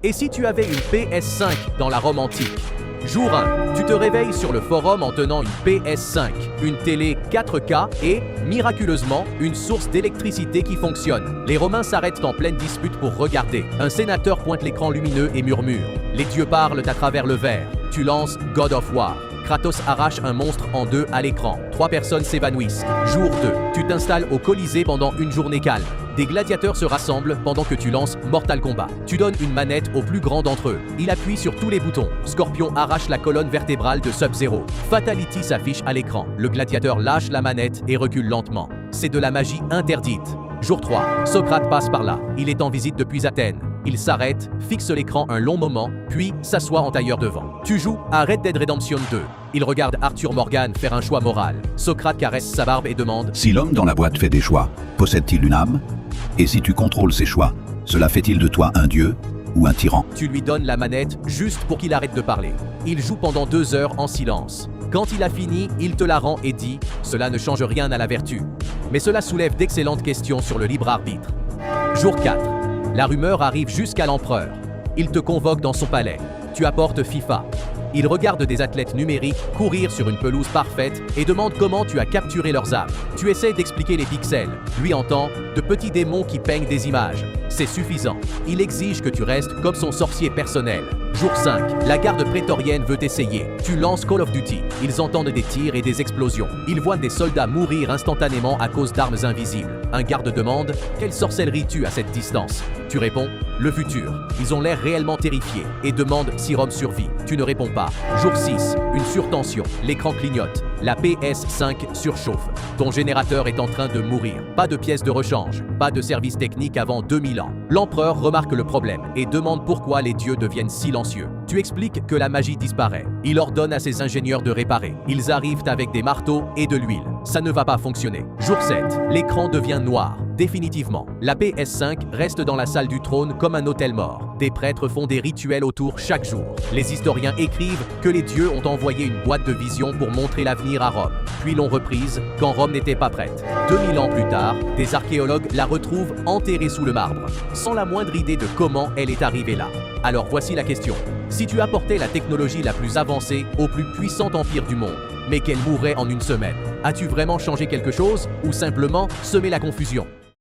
Et si tu avais une PS5 dans la Rome antique? Jour 1, tu te réveilles sur le forum en tenant une PS5, une télé 4K et, miraculeusement, une source d'électricité qui fonctionne. Les Romains s'arrêtent en pleine dispute pour regarder. Un sénateur pointe l'écran lumineux et murmure. Les dieux parlent à travers le verre. Tu lances God of War. Kratos arrache un monstre en deux à l'écran. 3 personnes s'évanouissent. Jour 2, tu t'installes au Colisée pendant une journée calme. Des gladiateurs se rassemblent pendant que tu lances Mortal Kombat. Tu donnes une manette au plus grand d'entre eux. Il appuie sur tous les boutons. Scorpion arrache la colonne vertébrale de Sub-Zero. Fatality s'affiche à l'écran. Le gladiateur lâche la manette et recule lentement. C'est de la magie interdite. Jour 3, Socrate passe par là. Il est en visite depuis Athènes. Il s'arrête, fixe l'écran un long moment, puis s'assoit en tailleur devant. Tu joues à Red Dead Redemption 2. Il regarde Arthur Morgan faire un choix moral. Socrate caresse sa barbe et demande « Si l'homme dans la boîte fait des choix, possède-t-il une âme? Et si tu contrôles ses choix, cela fait-il de toi un dieu ou un tyran ?» Tu lui donnes la manette juste pour qu'il arrête de parler. Il joue pendant 2 heures en silence. Quand il a fini, il te la rend et dit « Cela ne change rien à la vertu. » Mais cela soulève d'excellentes questions sur le libre arbitre. Jour 4. La rumeur arrive jusqu'à l'empereur. Il te convoque dans son palais. Tu apportes FIFA. Il regarde des athlètes numériques courir sur une pelouse parfaite et demande comment tu as capturé leurs âmes. Tu essaies d'expliquer les pixels. Lui entend de petits démons qui peignent des images. C'est suffisant. Il exige que tu restes comme son sorcier personnel. Jour 5. La garde prétorienne veut essayer. Tu lances Call of Duty. Ils entendent des tirs et des explosions. Ils voient des soldats mourir instantanément à cause d'armes invisibles. Un garde demande « Quelle sorcellerie tue à cette distance ?» Tu réponds « Le futur ». Ils ont l'air réellement terrifiés et demandent si Rome survit. Tu ne réponds pas. Jour 6. Une surtension. L'écran clignote. La PS5 surchauffe. Ton générateur est en train de mourir. Pas de pièces de rechange. Pas de service technique avant 2000 ans. L'empereur remarque le problème et demande pourquoi les dieux deviennent silencieux. Tu expliques que la magie disparaît. Il ordonne à ses ingénieurs de réparer. Ils arrivent avec des marteaux et de l'huile. Ça ne va pas fonctionner. Jour 7. L'écran devient noir. Définitivement. La PS5 reste dans la salle du trône comme un hôtel mort. Des prêtres font des rituels autour chaque jour. Les historiens écrivent que les dieux ont envoyé une boîte de vision pour montrer l'avenir à Rome. Puis l'ont reprise quand Rome n'était pas prête. 2000 ans plus tard, des archéologues la retrouvent enterrée sous le marbre, sans la moindre idée de comment elle est arrivée là. Alors voici la question. Si tu apportais la technologie la plus avancée au plus puissant empire du monde, mais qu'elle mourrait en une semaine, as-tu vraiment changé quelque chose ou simplement semé la confusion ?